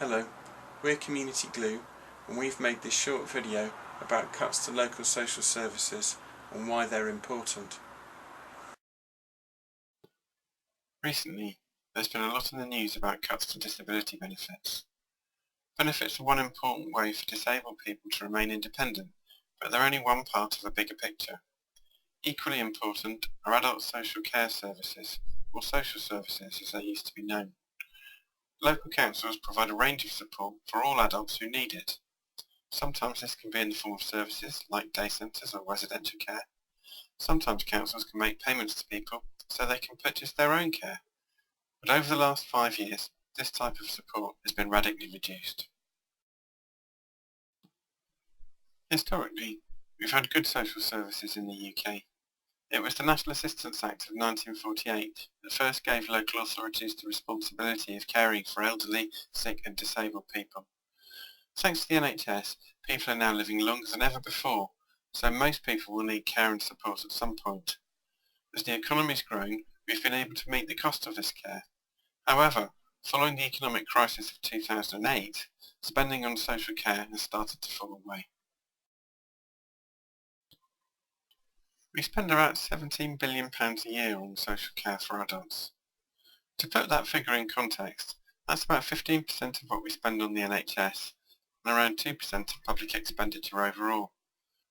Hello, we're Community Glue and we've made this short video about cuts to local social services and why they're important. Recently, there's been a lot in the news about cuts to disability benefits. Benefits are one important way for disabled people to remain independent, but they're only one part of a bigger picture. Equally important are adult social care services, or social services as they used to be known. Local councils provide a range of support for all adults who need it. Sometimes this can be in the form of services like day centres or residential care. Sometimes councils can make payments to people so they can purchase their own care. But over the last 5 years, this type of support has been radically reduced. Historically, we've had good social services in the UK. It was the National Assistance Act of 1948 that first gave local authorities the responsibility of caring for elderly, sick and disabled people. Thanks to the NHS, people are now living longer than ever before, so most people will need care and support at some point. As the economy's grown, we've been able to meet the cost of this care. However, following the economic crisis of 2008, spending on social care has started to fall away. We spend about £17 billion a year on social care for adults. To put that figure in context, that's about 15% of what we spend on the NHS, and around 2% of public expenditure overall.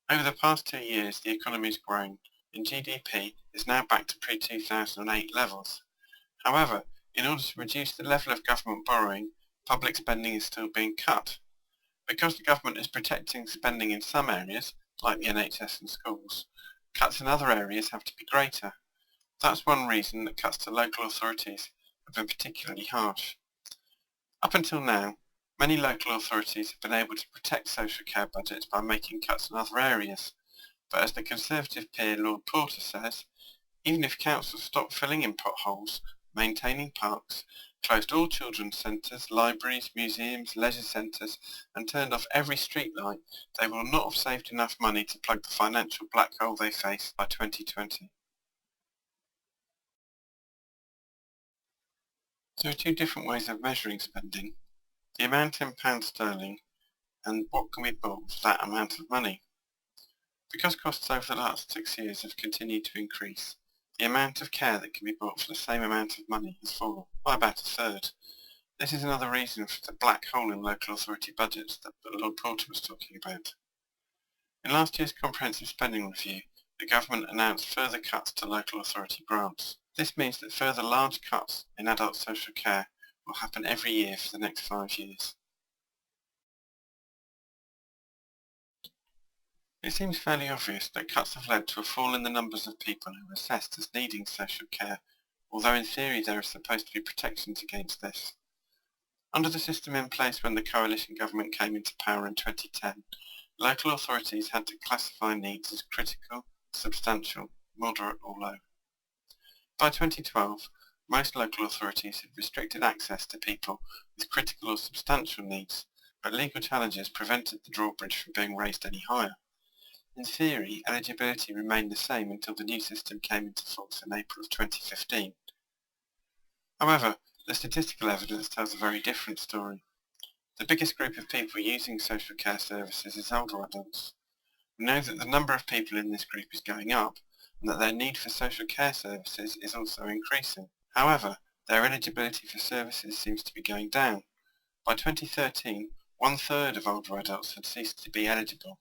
Over the past 2 years, the economy's grown, and GDP is now back to pre-2008 levels. However, in order to reduce the level of government borrowing, public spending is still being cut. Because the government is protecting spending in some areas, like the NHS and schools, cuts in other areas have to be greater. That's one reason that cuts to local authorities have been particularly harsh. Up until now, many local authorities have been able to protect social care budgets by making cuts in other areas, but as the Conservative peer Lord Porter says, even if councils stop filling in potholes, maintaining parks, closed all children's centres, libraries, museums, leisure centres and turned off every street light, they will not have saved enough money to plug the financial black hole they face by 2020. There are two different ways of measuring spending, the amount in pounds sterling and what can be bought for that amount of money. Because costs over the last 6 years have continued to increase, the amount of care that can be bought for the same amount of money has fallen by about a third. This is another reason for the black hole in local authority budgets that Lord Porter was talking about. In last year's Comprehensive Spending Review, the government announced further cuts to local authority grants. This means that further large cuts in adult social care will happen every year for the next 5 years. It seems fairly obvious that cuts have led to a fall in the numbers of people who are assessed as needing social care, although in theory there are supposed to be protections against this. Under the system in place when the coalition government came into power in 2010, local authorities had to classify needs as critical, substantial, moderate or low. By 2012, most local authorities had restricted access to people with critical or substantial needs, but legal challenges prevented the drawbridge from being raised any higher. In theory, eligibility remained the same until the new system came into force in April of 2015. However, the statistical evidence tells a very different story. The biggest group of people using social care services is older adults. We know that the number of people in this group is going up and that their need for social care services is also increasing. However, their eligibility for services seems to be going down. By 2013, 1/3 of older adults had ceased to be eligible.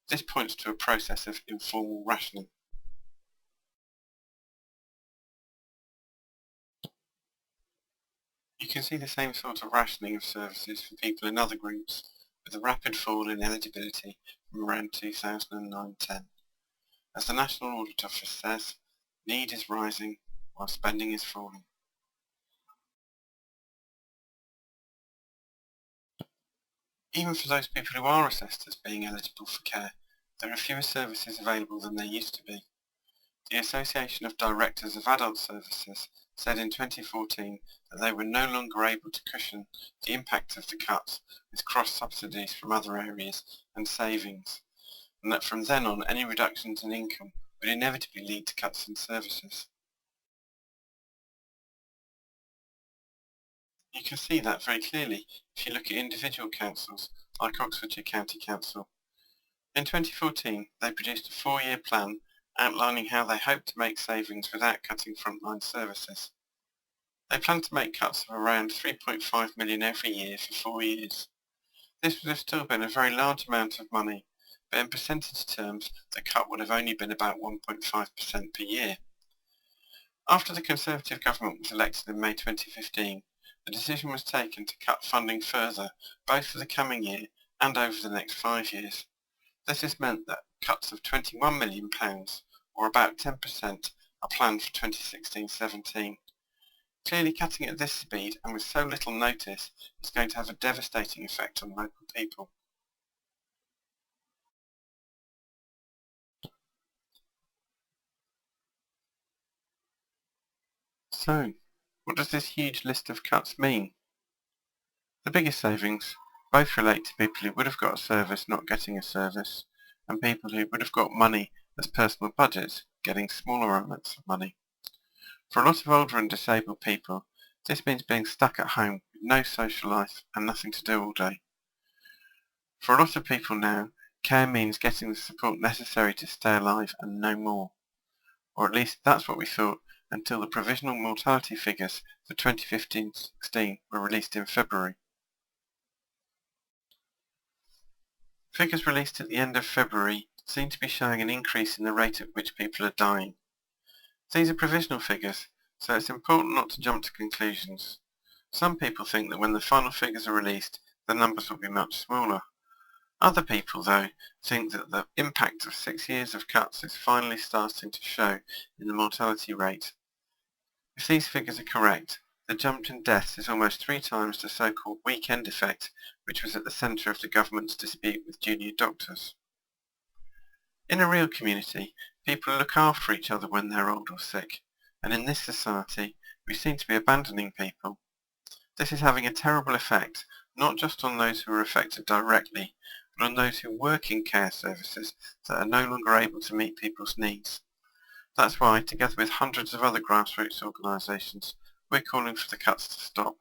This points to a process of informal rationing. You can see the same sort of rationing of services for people in other groups, with a rapid fall in eligibility from around 2009-10. As the National Audit Office says, need is rising while spending is falling. Even for those people who are assessed as being eligible for care, there are fewer services available than there used to be. The Association of Directors of Adult Services said in 2014 that they were no longer able to cushion the impact of the cuts with cross-subsidies from other areas and savings, and that from then on any reductions in income would inevitably lead to cuts in services. You can see that very clearly if you look at individual councils, like Oxfordshire County Council. In 2014, they produced a 4-year plan outlining how they hope to make savings without cutting frontline services. They plan to make cuts of around 3.5 million every year for 4 years. This would have still been a very large amount of money, but in percentage terms, the cut would have only been about 1.5% per year. After the Conservative government was elected in May 2015, the decision was taken to cut funding further, both for the coming year and over the next 5 years. This has meant that cuts of £21 million, or about 10%, are planned for 2016-17. Clearly cutting at this speed and with so little notice is going to have a devastating effect on local people. So, what does this huge list of cuts mean? The biggest savings both relate to people who would have got a service not getting a service, and people who would have got money as personal budgets getting smaller amounts of money. For a lot of older and disabled people, this means being stuck at home with no social life and nothing to do all day. For a lot of people now, care means getting the support necessary to stay alive and no more. Or at least that's what we thought until the provisional mortality figures for 2015-16 were released in February. Figures released at the end of February seem to be showing an increase in the rate at which people are dying. These are provisional figures, so it's important not to jump to conclusions. Some people think that when the final figures are released, the numbers will be much smaller. Other people, though, think that the impact of 6 years of cuts is finally starting to show in the mortality rate. If these figures are correct, the jump in deaths is almost 3 times the so-called weekend effect, which was at the centre of the government's dispute with junior doctors. In a real community, people look after each other when they're old or sick, and in this society, we seem to be abandoning people. This is having a terrible effect, not just on those who are affected directly, but on those who work in care services that are no longer able to meet people's needs. That's why, together with hundreds of other grassroots organisations, we're calling for the cuts to stop.